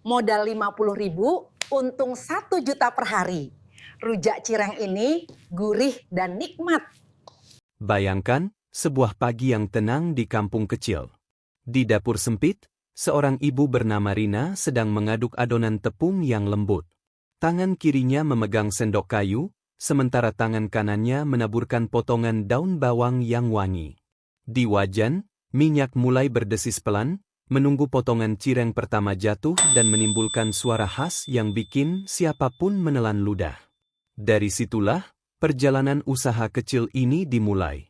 Modal 50.000, untung 1 juta per hari. Rujak cireng ini gurih dan nikmat. Bayangkan, sebuah pagi yang tenang di kampung kecil. Di dapur sempit, seorang ibu bernama Rina sedang mengaduk adonan tepung yang lembut. Tangan kirinya memegang sendok kayu, sementara tangan kanannya menaburkan potongan daun bawang yang wangi. Di wajan, minyak mulai berdesis pelan, menunggu potongan cireng pertama jatuh dan menimbulkan suara khas yang bikin siapapun menelan ludah. Dari situlah, perjalanan usaha kecil ini dimulai.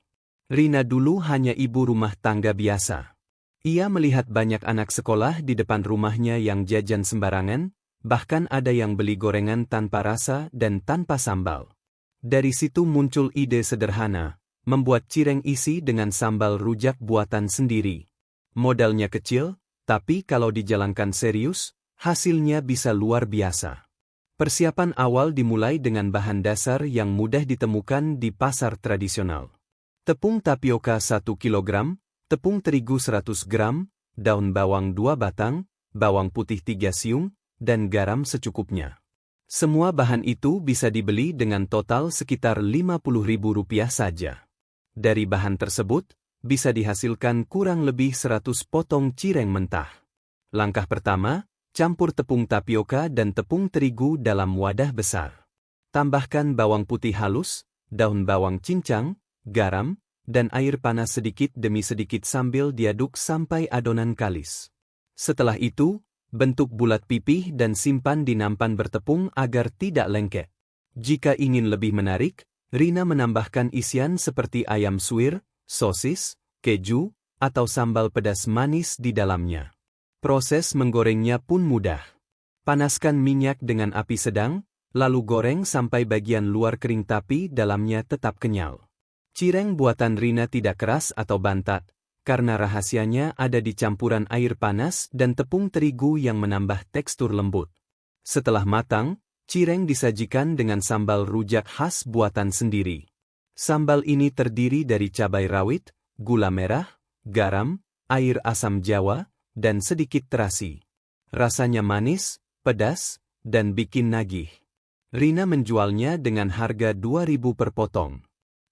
Rina dulu hanya ibu rumah tangga biasa. Ia melihat banyak anak sekolah di depan rumahnya yang jajan sembarangan, bahkan ada yang beli gorengan tanpa rasa dan tanpa sambal. Dari situ muncul ide sederhana, membuat cireng isi dengan sambal rujak buatan sendiri. Modalnya kecil, tapi kalau dijalankan serius, hasilnya bisa luar biasa. Persiapan awal dimulai dengan bahan dasar yang mudah ditemukan di pasar tradisional. Tepung tapioka 1 kg, tepung terigu 100 gram, daun bawang 2 batang, bawang putih 3 siung, dan garam secukupnya. Semua bahan itu bisa dibeli dengan total sekitar Rp50.000 saja. Dari bahan tersebut, bisa dihasilkan kurang lebih 100 potong cireng mentah. Langkah pertama, campur tepung tapioka dan tepung terigu dalam wadah besar. Tambahkan bawang putih halus, daun bawang cincang, garam, dan air panas sedikit demi sedikit sambil diaduk sampai adonan kalis. Setelah itu, bentuk bulat pipih dan simpan di nampan bertepung agar tidak lengket. Jika ingin lebih menarik, Rina menambahkan isian seperti ayam suwir, sosis, keju, atau sambal pedas manis di dalamnya. Proses menggorengnya pun mudah. Panaskan minyak dengan api sedang, lalu goreng sampai bagian luar kering tapi dalamnya tetap kenyal. Cireng buatan Rina tidak keras atau bantat, karena rahasianya ada di campuran air panas dan tepung terigu yang menambah tekstur lembut. Setelah matang, cireng disajikan dengan sambal rujak khas buatan sendiri. Sambal ini terdiri dari cabai rawit, gula merah, garam, air asam jawa, dan sedikit terasi. Rasanya manis, pedas, dan bikin nagih. Rina menjualnya dengan harga Rp2.000 per potong.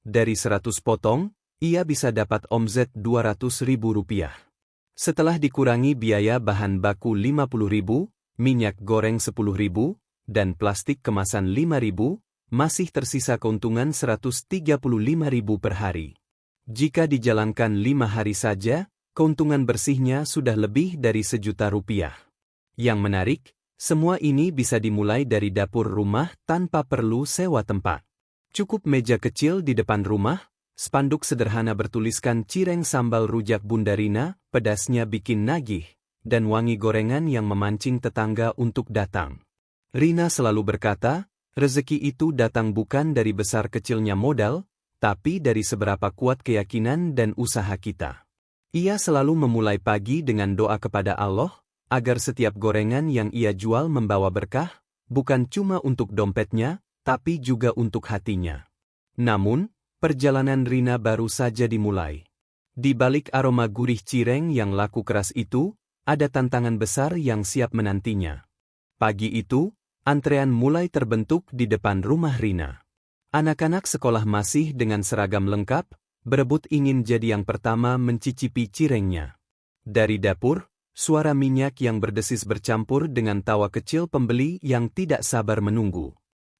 Dari 100 potong, ia bisa dapat omzet Rp200.000. Setelah dikurangi biaya bahan baku Rp50.000, minyak goreng Rp10.000, dan plastik kemasan Rp5.000, masih tersisa keuntungan Rp135.000 per hari. Jika dijalankan 5 hari saja, keuntungan bersihnya sudah lebih dari Rp1.000.000. Yang menarik, semua ini bisa dimulai dari dapur rumah tanpa perlu sewa tempat. Cukup meja kecil di depan rumah, spanduk sederhana bertuliskan cireng sambal rujak Bunda Rina, pedasnya bikin nagih, dan wangi gorengan yang memancing tetangga untuk datang. Rina selalu berkata, rezeki itu datang bukan dari besar kecilnya modal, tapi dari seberapa kuat keyakinan dan usaha kita. Ia selalu memulai pagi dengan doa kepada Allah, agar setiap gorengan yang ia jual membawa berkah, bukan cuma untuk dompetnya, tapi juga untuk hatinya. Namun, perjalanan Rina baru saja dimulai. Di balik aroma gurih cireng yang laku keras itu, ada tantangan besar yang siap menantinya. Pagi itu, antrean mulai terbentuk di depan rumah Rina. Anak-anak sekolah masih dengan seragam lengkap, berebut ingin jadi yang pertama mencicipi cirengnya. Dari dapur, suara minyak yang berdesis bercampur dengan tawa kecil pembeli yang tidak sabar menunggu.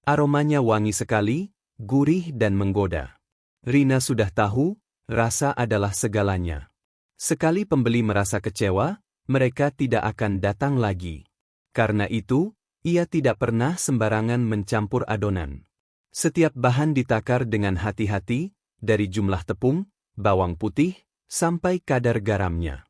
Aromanya wangi sekali, gurih dan menggoda. Rina sudah tahu, rasa adalah segalanya. Sekali pembeli merasa kecewa, mereka tidak akan datang lagi. Karena itu, ia tidak pernah sembarangan mencampur adonan. Setiap bahan ditakar dengan hati-hati, dari jumlah tepung, bawang putih, sampai kadar garamnya.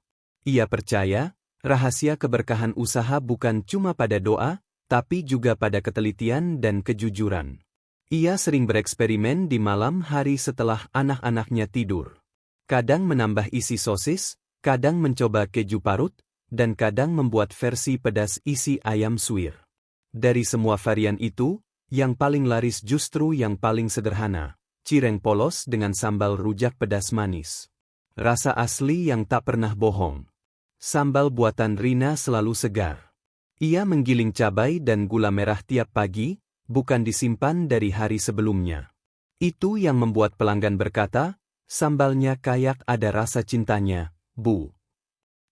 Ia percaya, rahasia keberkahan usaha bukan cuma pada doa, tapi juga pada ketelitian dan kejujuran. Ia sering bereksperimen di malam hari setelah anak-anaknya tidur. Kadang menambah isi sosis, kadang mencoba keju parut, dan kadang membuat versi pedas isi ayam suwir. Dari semua varian itu, yang paling laris justru yang paling sederhana, cireng polos dengan sambal rujak pedas manis. Rasa asli yang tak pernah bohong. Sambal buatan Rina selalu segar. Ia menggiling cabai dan gula merah tiap pagi, bukan disimpan dari hari sebelumnya. Itu yang membuat pelanggan berkata, "Sambalnya kayak ada rasa cintanya, Bu."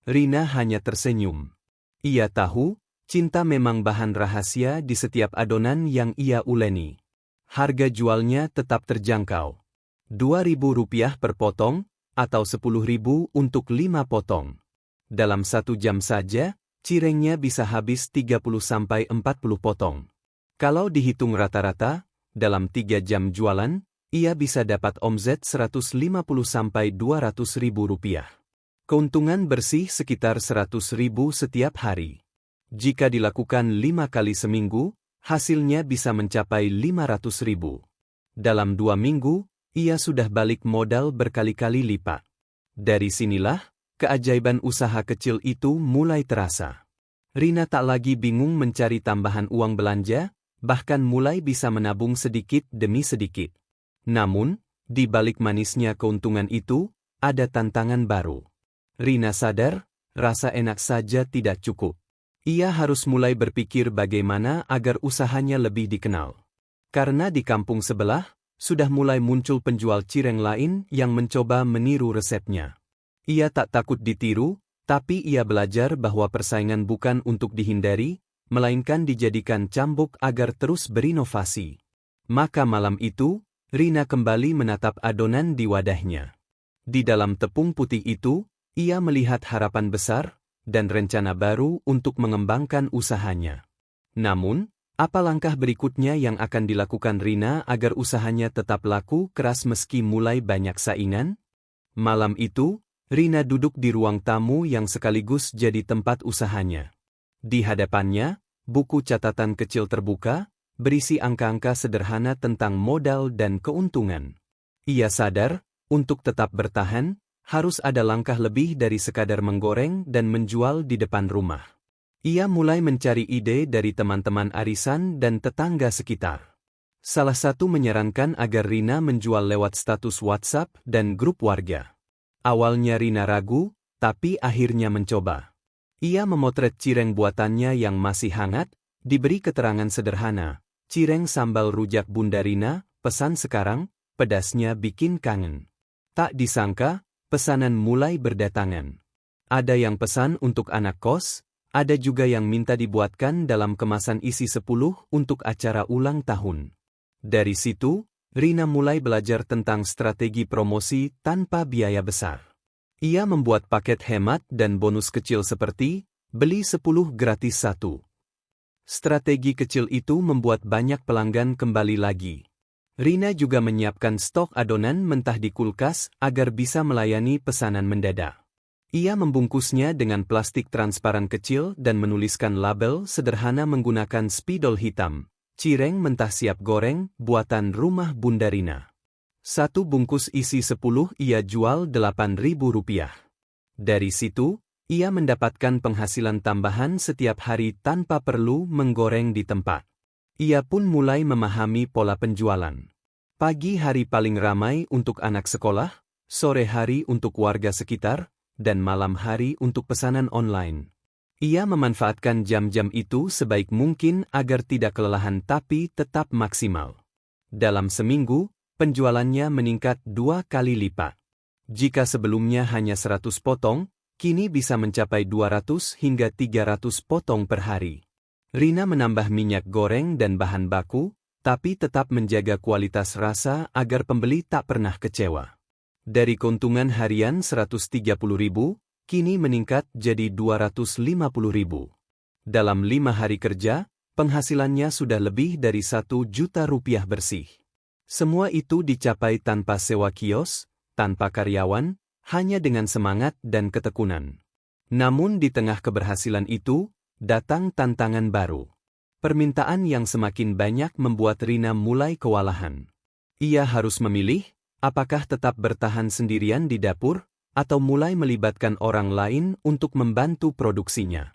Rina hanya tersenyum. Ia tahu, cinta memang bahan rahasia di setiap adonan yang ia uleni. Harga jualnya tetap terjangkau. Rp2.000 per potong, atau Rp10.000 untuk 5 potong. Dalam 1 jam saja, cirengnya bisa habis 30-40 potong. Kalau dihitung rata-rata, dalam 3 jam jualan, ia bisa dapat omzet Rp150-200.000. Keuntungan bersih sekitar Rp100.000 setiap hari. Jika dilakukan 5 kali seminggu, hasilnya bisa mencapai Rp500.000. Dalam 2 minggu, ia sudah balik modal berkali-kali lipat. Dari sinilah, keajaiban usaha kecil itu mulai terasa. Rina tak lagi bingung mencari tambahan uang belanja, bahkan mulai bisa menabung sedikit demi sedikit. Namun, di balik manisnya keuntungan itu, ada tantangan baru. Rina sadar, rasa enak saja tidak cukup. Ia harus mulai berpikir bagaimana agar usahanya lebih dikenal. Karena di kampung sebelah, sudah mulai muncul penjual cireng lain yang mencoba meniru resepnya. Ia tak takut ditiru, tapi ia belajar bahwa persaingan bukan untuk dihindari, melainkan dijadikan cambuk agar terus berinovasi. Maka malam itu, Rina kembali menatap adonan di wadahnya. Di dalam tepung putih itu, ia melihat harapan besar dan rencana baru untuk mengembangkan usahanya. Namun, apa langkah berikutnya yang akan dilakukan Rina agar usahanya tetap laku keras meski mulai banyak saingan? Malam itu, Rina duduk di ruang tamu yang sekaligus jadi tempat usahanya. Di hadapannya, buku catatan kecil terbuka, berisi angka-angka sederhana tentang modal dan keuntungan. Ia sadar, untuk tetap bertahan, harus ada langkah lebih dari sekadar menggoreng dan menjual di depan rumah. Ia mulai mencari ide dari teman-teman arisan dan tetangga sekitar. Salah satu menyarankan agar Rina menjual lewat status WhatsApp dan grup warga. Awalnya Rina ragu, tapi akhirnya mencoba. Ia memotret cireng buatannya yang masih hangat, diberi keterangan sederhana, "Cireng sambal rujak Bunda Rina, pesan sekarang, pedasnya bikin kangen." Tak disangka, pesanan mulai berdatangan. Ada yang pesan untuk anak kos, ada juga yang minta dibuatkan dalam kemasan isi 10 untuk acara ulang tahun. Dari situ, Rina mulai belajar tentang strategi promosi tanpa biaya besar. Ia membuat paket hemat dan bonus kecil seperti, beli 10 gratis 1. Strategi kecil itu membuat banyak pelanggan kembali lagi. Rina juga menyiapkan stok adonan mentah di kulkas agar bisa melayani pesanan mendadak. Ia membungkusnya dengan plastik transparan kecil dan menuliskan label sederhana menggunakan spidol hitam. "Cireng mentah siap goreng, buatan rumah Bunda Rina." 1 bungkus isi 10 ia jual Rp8.000. Dari situ, ia mendapatkan penghasilan tambahan setiap hari tanpa perlu menggoreng di tempat. Ia pun mulai memahami pola penjualan. Pagi hari paling ramai untuk anak sekolah, sore hari untuk warga sekitar, dan malam hari untuk pesanan online. Ia memanfaatkan jam-jam itu sebaik mungkin agar tidak kelelahan tapi tetap maksimal. Dalam seminggu, penjualannya meningkat 2 kali lipat. Jika sebelumnya hanya 100 potong, kini bisa mencapai 200 hingga 300 potong per hari. Rina menambah minyak goreng dan bahan baku, tapi tetap menjaga kualitas rasa agar pembeli tak pernah kecewa. Dari keuntungan harian Rp130.000, kini meningkat jadi Rp250.000. Dalam 5 hari kerja, penghasilannya sudah lebih dari Rp1 juta bersih. Semua itu dicapai tanpa sewa kios, tanpa karyawan, hanya dengan semangat dan ketekunan. Namun di tengah keberhasilan itu, datang tantangan baru. Permintaan yang semakin banyak membuat Rina mulai kewalahan. Ia harus memilih, apakah tetap bertahan sendirian di dapur, atau mulai melibatkan orang lain untuk membantu produksinya.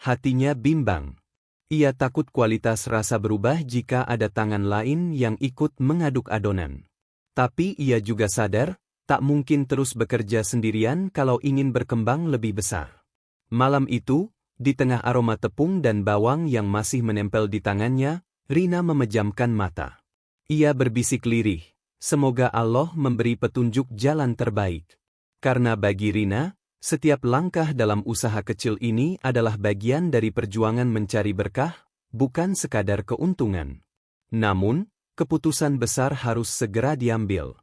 Hatinya bimbang. Ia takut kualitas rasa berubah jika ada tangan lain yang ikut mengaduk adonan. Tapi ia juga sadar, tak mungkin terus bekerja sendirian kalau ingin berkembang lebih besar. Malam itu, Di tengah aroma tepung dan bawang yang masih menempel di tangannya, Rina memejamkan mata. Ia berbisik lirih, semoga Allah memberi petunjuk jalan terbaik. Karena bagi Rina, setiap langkah dalam usaha kecil ini adalah bagian dari perjuangan mencari berkah, bukan sekadar keuntungan. Namun, keputusan besar harus segera diambil.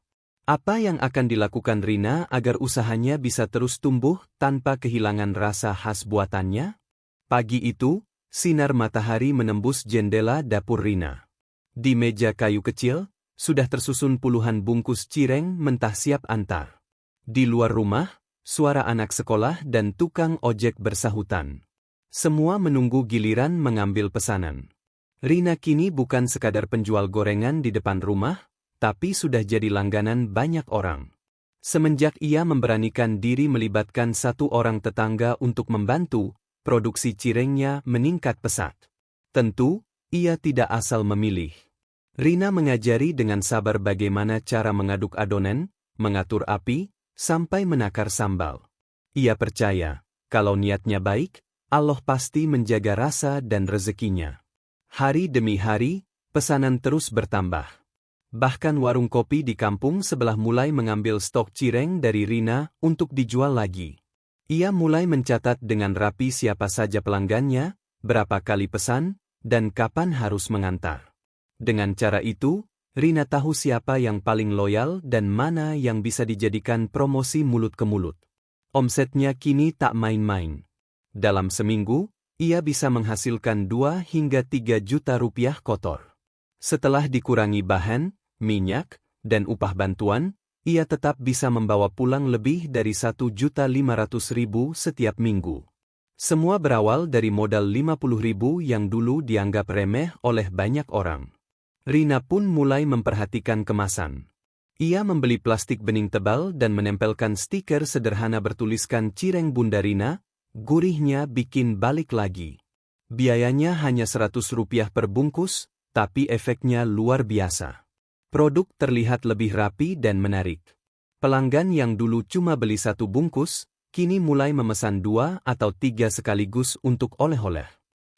Apa yang akan dilakukan Rina agar usahanya bisa terus tumbuh tanpa kehilangan rasa khas buatannya? Pagi itu, sinar matahari menembus jendela dapur Rina. Di meja kayu kecil, sudah tersusun puluhan bungkus cireng mentah siap antar. Di luar rumah, suara anak sekolah dan tukang ojek bersahutan. Semua menunggu giliran mengambil pesanan. Rina kini bukan sekadar penjual gorengan di depan rumah, tapi sudah jadi langganan banyak orang. Semenjak ia memberanikan diri melibatkan satu orang tetangga untuk membantu, produksi cirengnya meningkat pesat. Tentu, ia tidak asal memilih. Rina mengajari dengan sabar bagaimana cara mengaduk adonan, mengatur api, sampai menakar sambal. Ia percaya, kalau niatnya baik, Allah pasti menjaga rasa dan rezekinya. Hari demi hari, pesanan terus bertambah. Bahkan warung kopi di kampung sebelah mulai mengambil stok cireng dari Rina untuk dijual lagi. Ia mulai mencatat dengan rapi siapa saja pelanggannya, berapa kali pesan, dan kapan harus mengantar. Dengan cara itu, Rina tahu siapa yang paling loyal dan mana yang bisa dijadikan promosi mulut ke mulut. Omsetnya kini tak main-main. Dalam seminggu, ia bisa menghasilkan 2 hingga 3 juta rupiah kotor. Setelah dikurangi bahan, minyak, dan upah bantuan, ia tetap bisa membawa pulang lebih dari 1.500.000 setiap minggu. Semua berawal dari modal 50.000 yang dulu dianggap remeh oleh banyak orang. Rina pun mulai memperhatikan kemasan. Ia membeli plastik bening tebal dan menempelkan stiker sederhana bertuliskan cireng Bunda Rina, gurihnya bikin balik lagi. Biayanya hanya Rp100 per bungkus, tapi efeknya luar biasa. Produk terlihat lebih rapi dan menarik. Pelanggan yang dulu cuma beli 1 bungkus, kini mulai memesan 2 atau 3 sekaligus untuk oleh-oleh.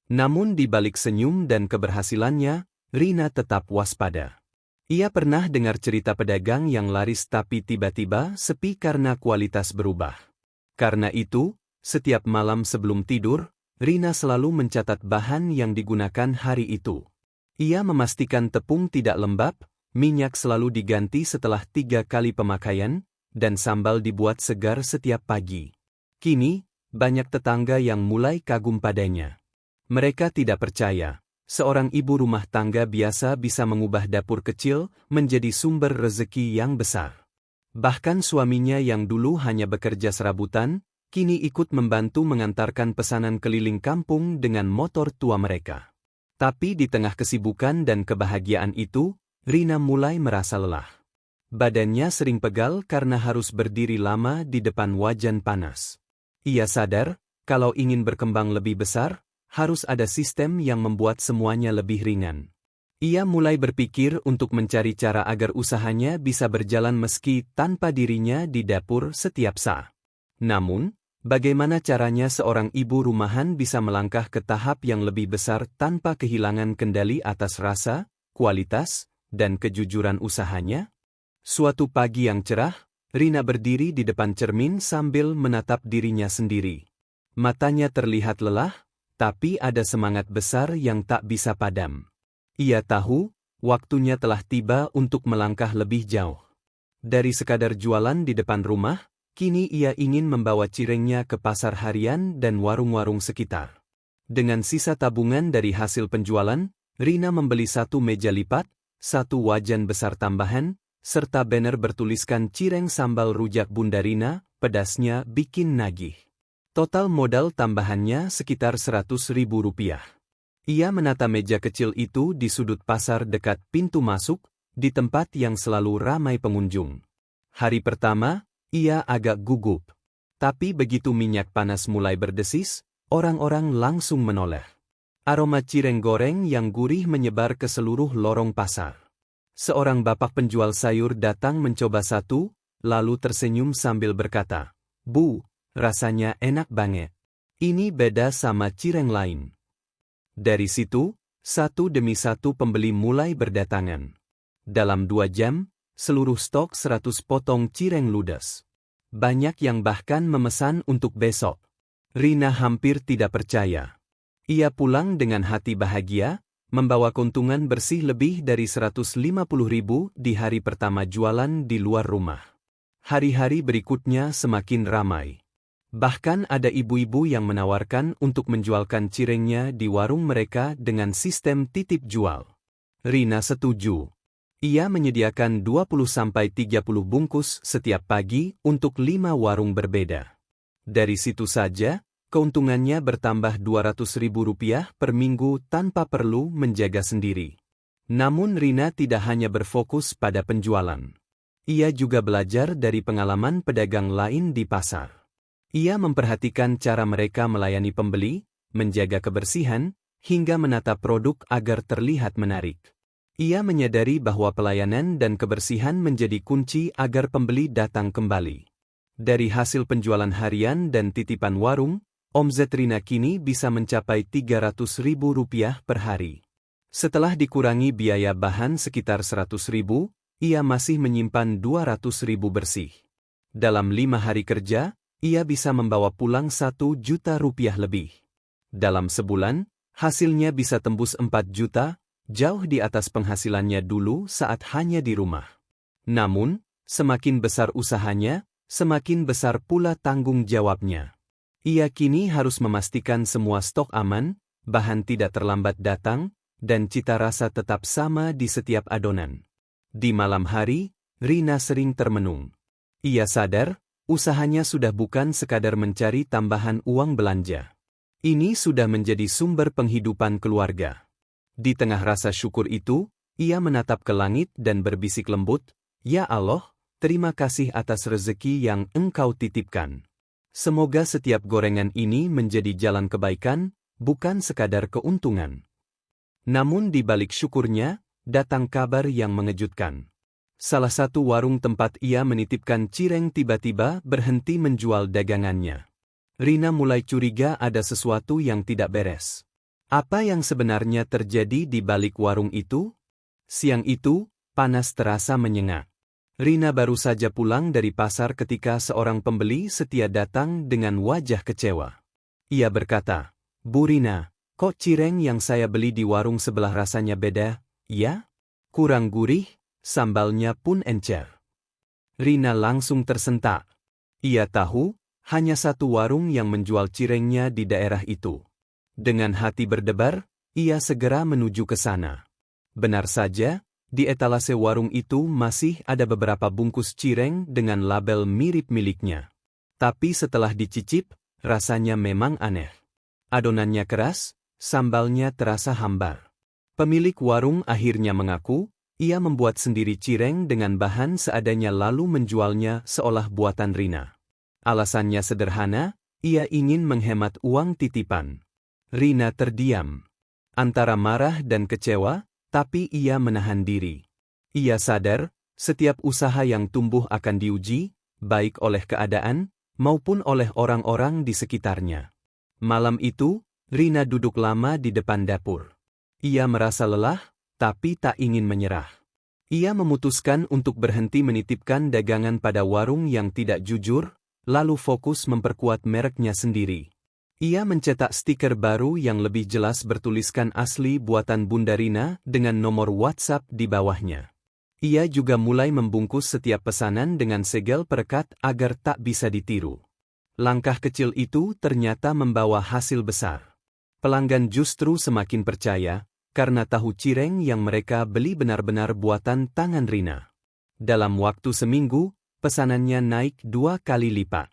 Namun di balik senyum dan keberhasilannya, Rina tetap waspada. Ia pernah dengar cerita pedagang yang laris tapi tiba-tiba sepi karena kualitas berubah. Karena itu, setiap malam sebelum tidur, Rina selalu mencatat bahan yang digunakan hari itu. Ia memastikan tepung tidak lembab, minyak selalu diganti setelah 3 kali pemakaian, dan sambal dibuat segar setiap pagi. Kini, banyak tetangga yang mulai kagum padanya. Mereka tidak percaya, seorang ibu rumah tangga biasa bisa mengubah dapur kecil menjadi sumber rezeki yang besar. Bahkan suaminya yang dulu hanya bekerja serabutan, kini ikut membantu mengantarkan pesanan keliling kampung dengan motor tua mereka. Tapi di tengah kesibukan dan kebahagiaan itu, Rina mulai merasa lelah. Badannya sering pegal karena harus berdiri lama di depan wajan panas. Ia sadar, kalau ingin berkembang lebih besar, harus ada sistem yang membuat semuanya lebih ringan. Ia mulai berpikir untuk mencari cara agar usahanya bisa berjalan meski tanpa dirinya di dapur setiap saat. Namun, bagaimana caranya seorang ibu rumahan bisa melangkah ke tahap yang lebih besar tanpa kehilangan kendali atas rasa, kualitas, dan kejujuran usahanya? Suatu pagi yang cerah, Rina berdiri di depan cermin sambil menatap dirinya sendiri. Matanya terlihat lelah, tapi ada semangat besar yang tak bisa padam. Ia tahu, waktunya telah tiba untuk melangkah lebih jauh. Dari sekadar jualan di depan rumah, kini ia ingin membawa cirengnya ke pasar harian dan warung-warung sekitar. Dengan sisa tabungan dari hasil penjualan, Rina membeli 1 meja lipat, 1 wajan besar tambahan, serta banner bertuliskan cireng sambal rujak Bunda Rina, pedasnya bikin nagih. Total modal tambahannya sekitar Rp100.000. Ia menata meja kecil itu di sudut pasar dekat pintu masuk, di tempat yang selalu ramai pengunjung. Hari pertama, ia agak gugup. Tapi begitu minyak panas mulai berdesis, orang-orang langsung menoleh. Aroma cireng goreng yang gurih menyebar ke seluruh lorong pasar. Seorang bapak penjual sayur datang mencoba 1, lalu tersenyum sambil berkata, "Bu, rasanya enak banget." Ini beda sama cireng lain. Dari situ, satu demi satu pembeli mulai berdatangan. Dalam 2 jam, seluruh stok 100 potong cireng ludes. Banyak yang bahkan memesan untuk besok. Rina hampir tidak percaya. Ia pulang dengan hati bahagia, membawa keuntungan bersih lebih dari 150.000 di hari pertama jualan di luar rumah. Hari-hari berikutnya semakin ramai. Bahkan ada ibu-ibu yang menawarkan untuk menjualkan cirengnya di warung mereka dengan sistem titip jual. Rina setuju. Ia menyediakan 20-30 bungkus setiap pagi untuk 5 warung berbeda. Dari situ saja, keuntungannya bertambah Rp200.000 per minggu tanpa perlu menjaga sendiri. Namun Rina tidak hanya berfokus pada penjualan. Ia juga belajar dari pengalaman pedagang lain di pasar. Ia memperhatikan cara mereka melayani pembeli, menjaga kebersihan, hingga menata produk agar terlihat menarik. Ia menyadari bahwa pelayanan dan kebersihan menjadi kunci agar pembeli datang kembali. Dari hasil penjualan harian dan titipan warung, omzet Rina kini bisa mencapai Rp300.000 per hari. Setelah dikurangi biaya bahan sekitar Rp100.000, ia masih menyimpan Rp200.000 bersih. Dalam 5 hari kerja, ia bisa membawa pulang Rp1 juta lebih. Dalam sebulan, hasilnya bisa tembus 4 juta, jauh di atas penghasilannya dulu saat hanya di rumah. Namun, semakin besar usahanya, semakin besar pula tanggung jawabnya. Ia kini harus memastikan semua stok aman, bahan tidak terlambat datang, dan cita rasa tetap sama di setiap adonan. Di malam hari, Rina sering termenung. Ia sadar, usahanya sudah bukan sekadar mencari tambahan uang belanja. Ini sudah menjadi sumber penghidupan keluarga. Di tengah rasa syukur itu, ia menatap ke langit dan berbisik lembut, "Ya Allah, terima kasih atas rezeki yang Engkau titipkan. Semoga setiap gorengan ini menjadi jalan kebaikan, bukan sekadar keuntungan." Namun di balik syukurnya, datang kabar yang mengejutkan. Salah satu warung tempat ia menitipkan cireng tiba-tiba berhenti menjual dagangannya. Rina mulai curiga ada sesuatu yang tidak beres. Apa yang sebenarnya terjadi di balik warung itu? Siang itu, panas terasa menyengat. Rina baru saja pulang dari pasar ketika seorang pembeli setia datang dengan wajah kecewa. Ia berkata, "Bu Rina, kok cireng yang saya beli di warung sebelah rasanya beda, ya? Kurang gurih, sambalnya pun encer." Rina langsung tersentak. Ia tahu, hanya satu warung yang menjual cirengnya di daerah itu. Dengan hati berdebar, ia segera menuju ke sana. Benar saja, di etalase warung itu masih ada beberapa bungkus cireng dengan label mirip miliknya. Tapi setelah dicicip, rasanya memang aneh. Adonannya keras, sambalnya terasa hambar. Pemilik warung akhirnya mengaku, ia membuat sendiri cireng dengan bahan seadanya lalu menjualnya seolah buatan Rina. Alasannya sederhana, ia ingin menghemat uang titipan. Rina terdiam. Antara marah dan kecewa, tapi ia menahan diri. Ia sadar, setiap usaha yang tumbuh akan diuji, baik oleh keadaan, maupun oleh orang-orang di sekitarnya. Malam itu, Rina duduk lama di depan dapur. Ia merasa lelah, tapi tak ingin menyerah. Ia memutuskan untuk berhenti menitipkan dagangan pada warung yang tidak jujur, lalu fokus memperkuat mereknya sendiri. Ia mencetak stiker baru yang lebih jelas bertuliskan asli buatan Bunda Rina dengan nomor WhatsApp di bawahnya. Ia juga mulai membungkus setiap pesanan dengan segel perekat agar tak bisa ditiru. Langkah kecil itu ternyata membawa hasil besar. Pelanggan justru semakin percaya, karena tahu cireng yang mereka beli benar-benar buatan tangan Rina. Dalam waktu seminggu, pesanannya naik 2 kali lipat.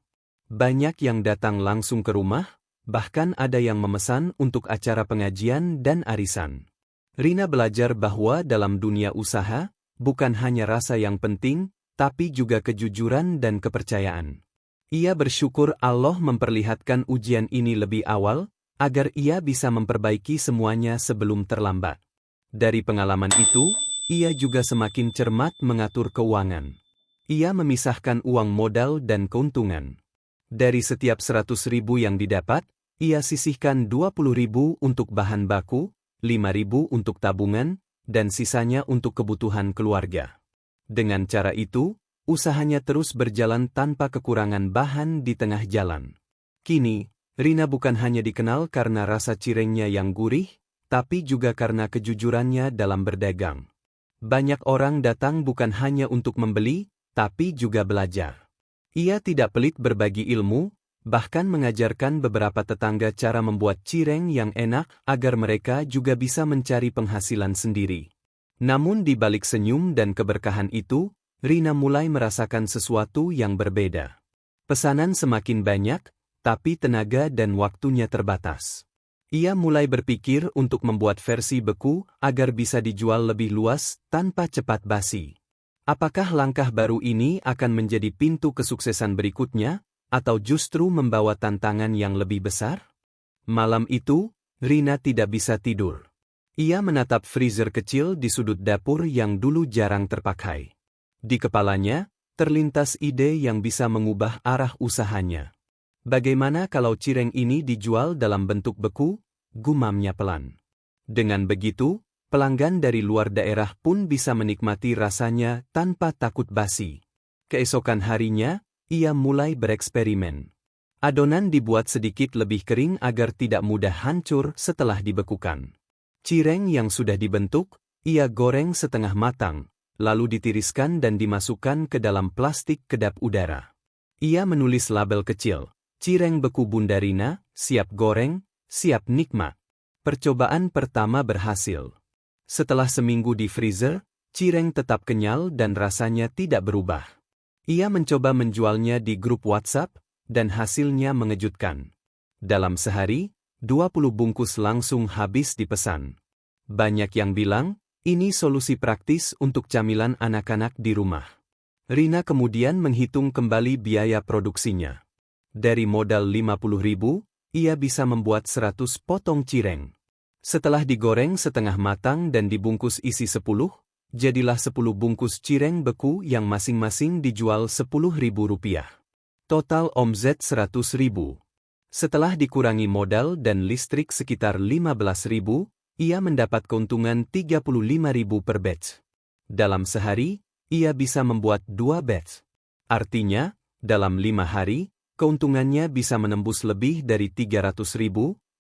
Banyak yang datang langsung ke rumah, bahkan ada yang memesan untuk acara pengajian dan arisan. Rina belajar bahwa dalam dunia usaha, bukan hanya rasa yang penting, tapi juga kejujuran dan kepercayaan. Ia bersyukur Allah memperlihatkan ujian ini lebih awal, agar ia bisa memperbaiki semuanya sebelum terlambat. Dari pengalaman itu, ia juga semakin cermat mengatur keuangan. Ia memisahkan uang modal dan keuntungan. Dari setiap 100.000 yang didapat, Ia sisihkan 20.000 untuk bahan baku, 5.000 untuk tabungan, dan sisanya untuk kebutuhan keluarga. Dengan cara itu, usahanya terus berjalan tanpa kekurangan bahan di tengah jalan. Kini, Rina bukan hanya dikenal karena rasa cirengnya yang gurih, tapi juga karena kejujurannya dalam berdagang. Banyak orang datang bukan hanya untuk membeli, tapi juga belajar. Ia tidak pelit berbagi ilmu, bahkan mengajarkan beberapa tetangga cara membuat cireng yang enak agar mereka juga bisa mencari penghasilan sendiri. Namun di balik senyum dan keberkahan itu, Rina mulai merasakan sesuatu yang berbeda. Pesanan semakin banyak, tapi tenaga dan waktunya terbatas. Ia mulai berpikir untuk membuat versi beku agar bisa dijual lebih luas tanpa cepat basi. Apakah langkah baru ini akan menjadi pintu kesuksesan berikutnya, atau justru membawa tantangan yang lebih besar? Malam itu, Rina tidak bisa tidur. Ia menatap freezer kecil di sudut dapur yang dulu jarang terpakai. Di kepalanya, terlintas ide yang bisa mengubah arah usahanya. Bagaimana kalau cireng ini dijual dalam bentuk beku? Gumamnya pelan. Dengan begitu, pelanggan dari luar daerah pun bisa menikmati rasanya tanpa takut basi. Keesokan harinya, ia mulai bereksperimen. Adonan dibuat sedikit lebih kering agar tidak mudah hancur setelah dibekukan. Cireng yang sudah dibentuk, ia goreng setengah matang, lalu ditiriskan dan dimasukkan ke dalam plastik kedap udara. Ia menulis label kecil. Cireng beku Bunda Rina, siap goreng, siap nikmat. Percobaan pertama berhasil. Setelah seminggu di freezer, cireng tetap kenyal dan rasanya tidak berubah. Ia mencoba menjualnya di grup WhatsApp, dan hasilnya mengejutkan. Dalam sehari, 20 bungkus langsung habis dipesan. Banyak yang bilang, ini solusi praktis untuk camilan anak-anak di rumah. Rina kemudian menghitung kembali biaya produksinya. Dari modal 50.000, ia bisa membuat 100 potong cireng. Setelah digoreng setengah matang dan dibungkus isi 10, jadilah 10 bungkus cireng beku yang masing-masing dijual Rp10.000. Total omzet 100.000. Setelah dikurangi modal dan listrik sekitar 15.000, ia mendapat keuntungan 35.000 per batch. Dalam sehari, ia bisa membuat 2 batch. Artinya, dalam 5 hari, keuntungannya bisa menembus lebih dari 300.000,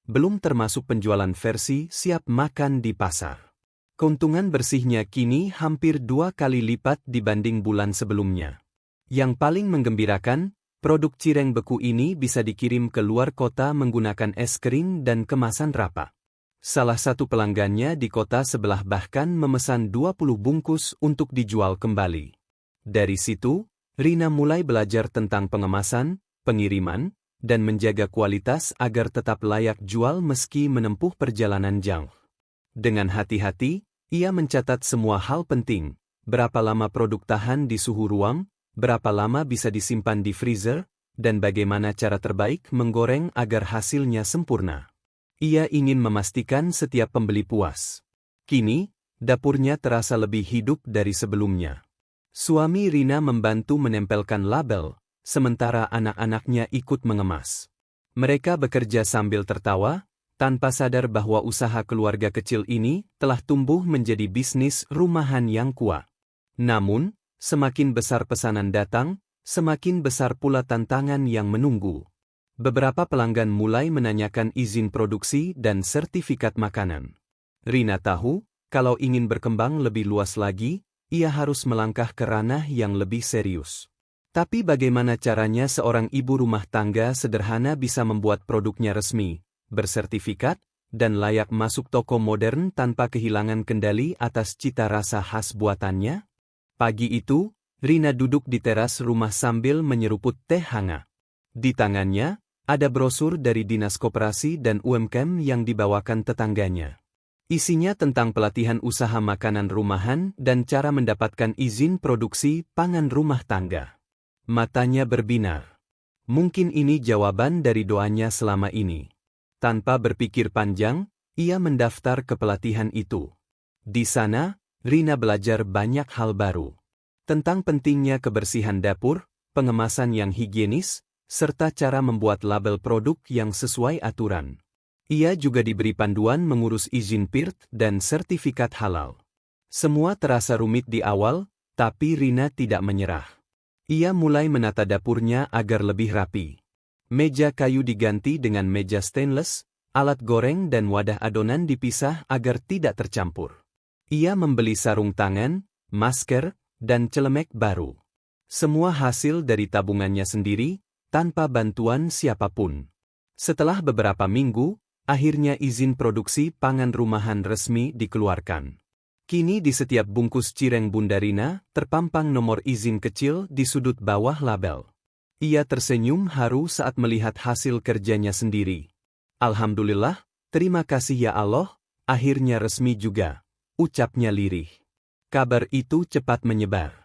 belum termasuk penjualan versi siap makan di pasar. Keuntungan bersihnya kini hampir 2 kali lipat dibanding bulan sebelumnya. Yang paling menggembirakan, produk cireng beku ini bisa dikirim ke luar kota menggunakan es krim dan kemasan rapat. Salah satu pelanggannya di kota sebelah bahkan memesan 20 bungkus untuk dijual kembali. Dari situ, Rina mulai belajar tentang pengemasan, pengiriman, dan menjaga kualitas agar tetap layak jual meski menempuh perjalanan jauh. Dengan hati-hati, ia mencatat semua hal penting, berapa lama produk tahan di suhu ruang, berapa lama bisa disimpan di freezer, dan bagaimana cara terbaik menggoreng agar hasilnya sempurna. Ia ingin memastikan setiap pembeli puas. Kini, dapurnya terasa lebih hidup dari sebelumnya. Suami Rina membantu menempelkan label, sementara anak-anaknya ikut mengemas. Mereka bekerja sambil tertawa, tanpa sadar bahwa usaha keluarga kecil ini telah tumbuh menjadi bisnis rumahan yang kuat. Namun, semakin besar pesanan datang, semakin besar pula tantangan yang menunggu. Beberapa pelanggan mulai menanyakan izin produksi dan sertifikat makanan. Rina tahu, kalau ingin berkembang lebih luas lagi, ia harus melangkah ke ranah yang lebih serius. Tapi bagaimana caranya seorang ibu rumah tangga sederhana bisa membuat produknya resmi, bersertifikat, dan layak masuk toko modern tanpa kehilangan kendali atas cita rasa khas buatannya? Pagi itu, Rina duduk di teras rumah sambil menyeruput teh hangat. Di tangannya, ada brosur dari Dinas Koperasi dan UMKM yang dibawakan tetangganya. Isinya tentang pelatihan usaha makanan rumahan dan cara mendapatkan izin produksi pangan rumah tangga. Matanya berbinar. Mungkin ini jawaban dari doanya selama ini. Tanpa berpikir panjang, ia mendaftar ke pelatihan itu. Di sana, Rina belajar banyak hal baru. Tentang pentingnya kebersihan dapur, pengemasan yang higienis, serta cara membuat label produk yang sesuai aturan. Ia juga diberi panduan mengurus izin PIRT dan sertifikat halal. Semua terasa rumit di awal, tapi Rina tidak menyerah. Ia mulai menata dapurnya agar lebih rapi. Meja kayu diganti dengan meja stainless, alat goreng dan wadah adonan dipisah agar tidak tercampur. Ia membeli sarung tangan, masker, dan celemek baru. Semua hasil dari tabungannya sendiri, tanpa bantuan siapapun. Setelah beberapa minggu, akhirnya izin produksi pangan rumahan resmi dikeluarkan. Kini di setiap bungkus cireng Bunda Rina terpampang nomor izin kecil di sudut bawah label. Ia tersenyum haru saat melihat hasil kerjanya sendiri. Alhamdulillah, terima kasih ya Allah, akhirnya resmi juga, ucapnya lirih. Kabar itu cepat menyebar.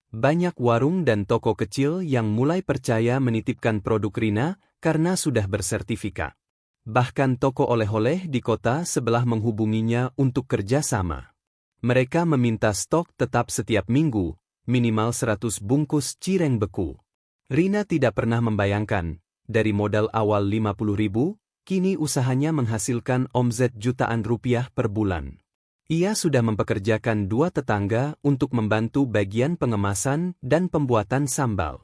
Banyak warung dan toko kecil yang mulai percaya menitipkan produk Rina karena sudah bersertifikat. Bahkan toko oleh-oleh di kota sebelah menghubunginya untuk kerjasama. Mereka meminta stok tetap setiap minggu, minimal 100 bungkus cireng beku. Rina tidak pernah membayangkan, dari modal awal 50.000, kini usahanya menghasilkan omset jutaan rupiah per bulan. Ia sudah mempekerjakan 2 tetangga untuk membantu bagian pengemasan dan pembuatan sambal.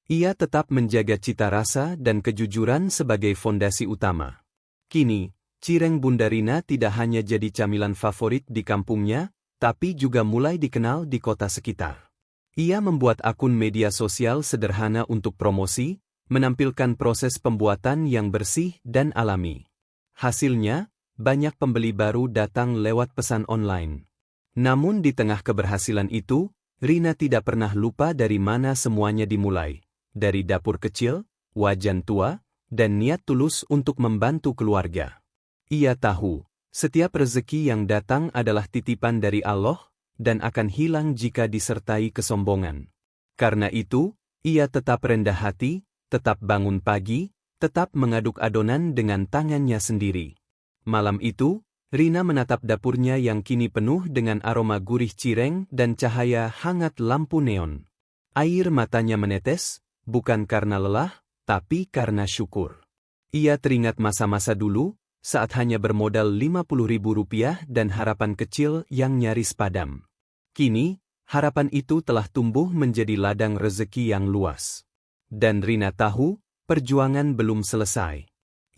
Ia tetap menjaga cita rasa dan kejujuran sebagai fondasi utama. Kini, cireng Bunda Rina tidak hanya jadi camilan favorit di kampungnya, tapi juga mulai dikenal di kota sekitar. Ia membuat akun media sosial sederhana untuk promosi, menampilkan proses pembuatan yang bersih dan alami. Hasilnya, banyak pembeli baru datang lewat pesan online. Namun di tengah keberhasilan itu, Rina tidak pernah lupa dari mana semuanya dimulai. Dari dapur kecil, wajan tua, dan niat tulus untuk membantu keluarga. Ia tahu, setiap rezeki yang datang adalah titipan dari Allah, dan akan hilang jika disertai kesombongan. Karena itu, ia tetap rendah hati, tetap bangun pagi, tetap mengaduk adonan dengan tangannya sendiri. Malam itu, Rina menatap dapurnya yang kini penuh dengan aroma gurih cireng dan cahaya hangat lampu neon. Air matanya menetes, bukan karena lelah, tapi karena syukur. Ia teringat masa-masa dulu, saat hanya bermodal Rp50.000 dan harapan kecil yang nyaris padam. Kini, harapan itu telah tumbuh menjadi ladang rezeki yang luas. Dan Rina tahu, perjuangan belum selesai.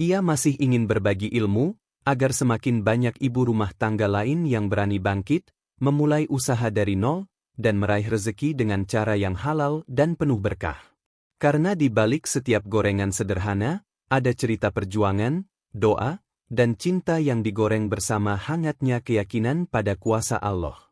Ia masih ingin berbagi ilmu, agar semakin banyak ibu rumah tangga lain yang berani bangkit, memulai usaha dari nol, dan meraih rezeki dengan cara yang halal dan penuh berkah. Karena di balik setiap gorengan sederhana, ada cerita perjuangan, doa, dan cinta yang digoreng bersama hangatnya keyakinan pada kuasa Allah.